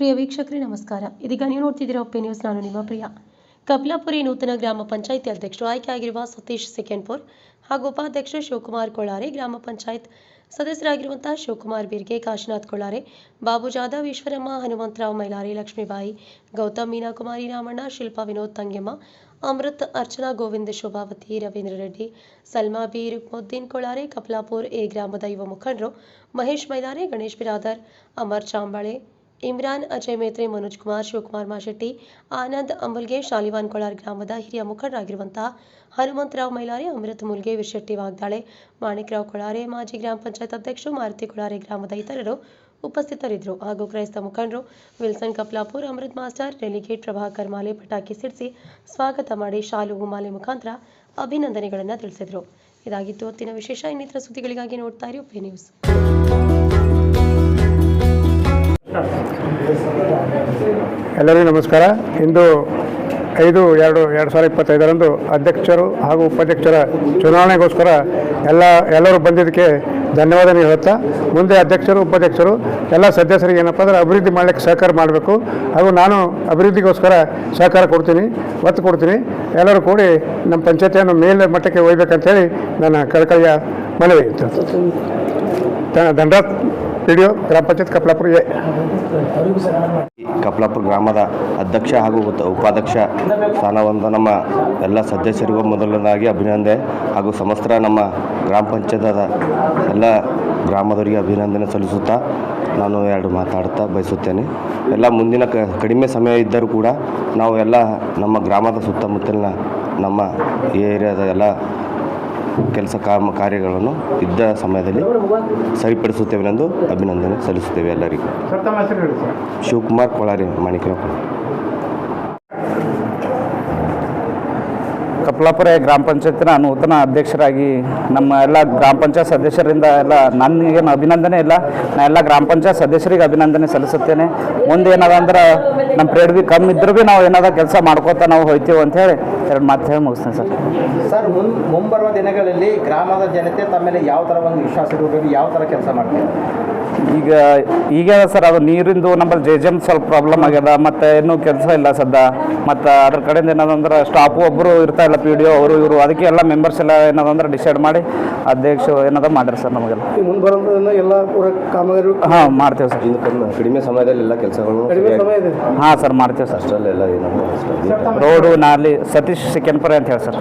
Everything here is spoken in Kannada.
ಪ್ರಿಯ ವೀಕ್ಷಕರೇ ನಮಸ್ಕಾರ. ಇದೀಗ ನೀವು ನೋಡ್ತಿದ್ದೀರಾ ಒಪ್ಪೆ ನ್ಯೂಸ್. ನಾನು ನಿಮ್ಮ ಪ್ರಿಯ. ಕಪ್ಲಾಪುರಿ ನೂತನ ಗ್ರಾಮ ಪಂಚಾಯಿತಿ ಅಧ್ಯಕ್ಷರು ಆಯ್ಕೆಯಾಗಿರುವ ಸತೀಶ್ ಸೆಕೆಂಡ್ಪುರ್ ಹಾಗೂ ಉಪಾಧ್ಯಕ್ಷ ಶಿವಕುಮಾರ್ ಕೊಳ್ಳಾರೆ, ಗ್ರಾಮ ಪಂಚಾಯತ್ ಸದಸ್ಯರಾಗಿರುವಂತಹ ಶಿವಕುಮಾರ್ ಬೀರ್ಗೆ, ಕಾಶಿನಾಥ್ ಕೊಳ್ಳಾರೆ, ಬಾಬು ಜಾಧವ್, ಈಶ್ವರಮ್ಮ, ಹನುಮಂತರಾವ್ ಮೈಲಾರಿ, ಲಕ್ಷ್ಮೀಬಾಯಿ, ಗೌತಮ್, ಮೀನಾಕುಮಾರಿ, ರಾಮಣ್ಣ, ಶಿಲ್ಪಾ, ವಿನೋದ್, ತಂಗೆಮ್ಮ, ಅಮೃತ್, ಅರ್ಚನಾ, ಗೋವಿಂದ್, ಶೋಭಾವತಿ, ರವೀಂದ್ರ ರೆಡ್ಡಿ, ಸಲ್ಮಾ ಬಿ, ರುಕ್ಮುದ್ದೀನ್ ಕೊಳ್ಳಾರೆ, ಕಪ್ಲಾಪುರ್ ಎ ಗ್ರಾಮದ ಯುವ ಮುಖಂಡರು ಮಹೇಶ್ ಮೈಲಾರೆ, ಗಣೇಶ್ ಬಿರಾದರ್, ಅಮರ್ ಚಾಂಬಾಳೆ, ಇಮ್ರಾನ್, ಅಜಯ್ ಮೇತ್ರೆ, ಮನೋಜ್ ಕುಮಾರ್, ಶಿವಕುಮಾರ್ ಮಾಶೆಟ್ಟಿ, ಆನಂದ್ ಅಂಬಲ್ಗೆ, ಶಾಲಿವಾನ್ ಕೊಳ್ಳಾರ್ ಗ್ರಾಮದ ಹಿರಿಯ ಮುಖಂಡರಾಗಿರುವಂತಹ ಹನುಮಂತರಾವ್ ಮೈಲಾರಿ, ಅಮೃತ್ ಮುಲ್ಗೆ, ವಿಶೆಟ್ಟಿ ವಾಗ್ದಾಳೆ, ಮಾಣಿಕ್ರಾವ್ ಕೊಳ್ಳಾರೆ, ಮಾಜಿ ಗ್ರಾಮ ಪಂಚಾಯತ್ ಅಧ್ಯಕ್ಷರು ಮಾರುತಿ ಕೊಳ್ಳಾರೆ ಗ್ರಾಮದ ಇತರರು ಉಪಸ್ಥಿತರಿದ್ದರು. ಹಾಗೂ ಕ್ರೈಸ್ತ ಮುಖಂಡರು Wilson Kaplapur, Amrut master, delegate Prabhakar ಮಾಲೆ ಪಟಾಕಿ ಸಿಡಿಸಿ ಸ್ವಾಗತ ಮಾಡಿ ಶಾಲು ಹೂಮಾಲೆ ಮುಖಾಂತರ ಅಭಿನಂದನೆಗಳನ್ನು ತಿಳಿಸಿದರು. ಇದಾಗಿತ್ತು ಹೊತ್ತಿನ ವಿಶೇಷ. ಇನ್ನಿತರ ಸುದ್ದಿಗಳಿಗಾಗಿ ನೋಡ್ತಾ ಇರಿ ಒಪ್ಪೆ ನ್ಯೂಸ್. ಎಲ್ಲರಿಗೂ ನಮಸ್ಕಾರ. ಇಂದು 5/2/2025 ಅಧ್ಯಕ್ಷರು ಹಾಗೂ ಉಪಾಧ್ಯಕ್ಷರ ಚುನಾವಣೆಗೋಸ್ಕರ ಎಲ್ಲರೂ ಬಂದಿದ್ದಕ್ಕೆ ಧನ್ಯವಾದ ಹೇಳುತ್ತಾ, ಮುಂದೆ ಅಧ್ಯಕ್ಷರು ಉಪಾಧ್ಯಕ್ಷರು ಎಲ್ಲ ಸದಸ್ಯರಿಗೆ ಏನಪ್ಪ ಅಂದರೆ ಅಭಿವೃದ್ಧಿ ಮಾಡಲಿಕ್ಕೆ ಸಹಕಾರ ಮಾಡಬೇಕು. ಹಾಗೂ ನಾನು ಅಭಿವೃದ್ಧಿಗೋಸ್ಕರ ಸಹಕಾರ ಒತ್ತು ಕೊಡ್ತೀನಿ. ಎಲ್ಲರೂ ಕೂಡಿ ನಮ್ಮ ಪಂಚಾಯತಿಯನ್ನು ಮೇಲ್ ಮಟ್ಟಕ್ಕೆ ಒಯ್ಯಬೇಕಂತೇಳಿ ನನ್ನ ಕಳಕಳಿಯ ಮನವಿ. ದಂಡಾತ್ ಪಿಡಿಒ ಗ್ರಾಮ ಪಂಚಾಯತ್ ಕಪ್ಲಾಪುರ ಎ. ಕಪ್ಲಾಪುರ ಗ್ರಾಮದ ಅಧ್ಯಕ್ಷ ಹಾಗೂ ಉಪಾಧ್ಯಕ್ಷ ಸ್ಥಾನವನ್ನು ನಮ್ಮ ಎಲ್ಲ ಸದಸ್ಯರಿಗೂ ಮೊದಲನೇದಾಗಿ ಅಭಿನಂದನೆ ಹಾಗೂ ಸಮಸ್ತ ನಮ್ಮ ಗ್ರಾಮ ಪಂಚಾಯತದ ಎಲ್ಲ ಗ್ರಾಮದವರಿಗೆ ಅಭಿನಂದನೆ ಸಲ್ಲಿಸುತ್ತಾ ನಾನು 2 ಮಾತಾಡ್ತಾ ಬಯಸುತ್ತೇನೆ. ಎಲ್ಲ ಮುಂದಿನ ಕಡಿಮೆ ಸಮಯ ಇದ್ದರೂ ಕೂಡ ನಾವು ಎಲ್ಲ ನಮ್ಮ ಗ್ರಾಮದ ಸುತ್ತಮುತ್ತಲಿನ ನಮ್ಮ ಏರಿಯಾದ ಎಲ್ಲ ಕೆಲಸ ಕಾರ್ಯಗಳನ್ನು ಇದ್ದ ಸಮಯದಲ್ಲಿ ಸರಿಪಡಿಸುತ್ತೇವೆ ಎಂದು ಅಭಿನಂದನೆ ಸಲ್ಲಿಸುತ್ತೇವೆ ಎಲ್ಲರಿಗೂ. ಶಿವಕುಮಾರ್ ಕೊಳ್ಳಾರೆ, ಮಾಣಿಕ್ರಾವ್. ಕಪ್ಲಾಪುರ ಗ್ರಾಮ ಪಂಚಾಯತಿನ ನೂತನ ಅಧ್ಯಕ್ಷರಾಗಿ ನಮ್ಮ ಎಲ್ಲ ಗ್ರಾಮ ಪಂಚಾಯತ್ ಸದಸ್ಯರಿಂದ ಎಲ್ಲ ನನಗೇನು ಅಭಿನಂದನೆ ಇಲ್ಲ, ನಾನು ಎಲ್ಲ ಗ್ರಾಮ ಪಂಚಾಯತ್ ಸದಸ್ಯರಿಗೆ ಅಭಿನಂದನೆ ಸಲ್ಲಿಸುತ್ತೇನೆ. ಮುಂದೆ ಏನಾದ ಅಂದ್ರೆ ನಮ್ಮ ಪ್ರೇಡ್ ಬಿ ಕಮ್ಮಿ ಇದ್ರೂ ಭೀ ನಾವು ಏನಾದ ಕೆಲಸ ಮಾಡ್ಕೋತಾ ನಾವು ಹೋಗ್ತೀವಿ ಅಂಥೇಳಿ 2 ಮಾತು ಹೇಳಿ ಮುಗಿಸ್ತೇನೆ ಸರ್. ಮುಂಬರುವ ದಿನಗಳಲ್ಲಿ ಗ್ರಾಮದ ಜನತೆ ತಮ್ಮೇಲೆ ಯಾವ ಥರ ಒಂದು ವಿಶ್ವಾಸ ಇರಬೇಕು, ಯಾವ ಥರ ಕೆಲಸ ಮಾಡ್ತೀವಿ? ಈಗ ಸರ್ ಅದು ನೀರಿಂದು ನಮ್ಮಲ್ಲಿ ಜೆಜೆಮ್ ಸ್ವಲ್ಪ ಪ್ರಾಬ್ಲಮ್ ಆಗ್ಯದ, ಮತ್ತು ಇನ್ನೂ ಕೆಲಸ ಇಲ್ಲ ಸದ್ದ. ಮತ್ತು ಅದ್ರ ಕಡೆಯಿಂದ ಏನದಂದ್ರೆ ಸ್ಟಾಫು ಒಬ್ಬರು ಇರ್ತಾ ಇಲ್ಲ, ಪಿ ಡಿ ಒ ಅವರು ಇವರು, ಅದಕ್ಕೆ ಎಲ್ಲ ಮೆಂಬರ್ಸ್ ಎಲ್ಲ ಏನದಂದ್ರೆ ಡಿಸೈಡ್ ಮಾಡಿ ಅಧ್ಯಕ್ಷ ಏನದ ಮಾಡ್ಯಾರ ಸರ್. ನಮಗೆಲ್ಲ ಎಲ್ಲ ಪೂರ ಕಾಮಗಾರಿ ಮಾಡ್ತೇವೆ ಸರ್. ಕಡಿಮೆ ಸಮಯದಲ್ಲಿ ಎಲ್ಲ ಕೆಲಸಗಳು ಸರ್ ಮಾಡ್ತೇವೆ ಸರ್. ಅಷ್ಟರಲ್ಲೆಲ್ಲ ರೋಡು, ನಾಲಿ, ಸತೀಶ್ ಸೆಕೆಂಡ್ಪುರ ಅಂತ ಹೇಳಿ ಸರ್.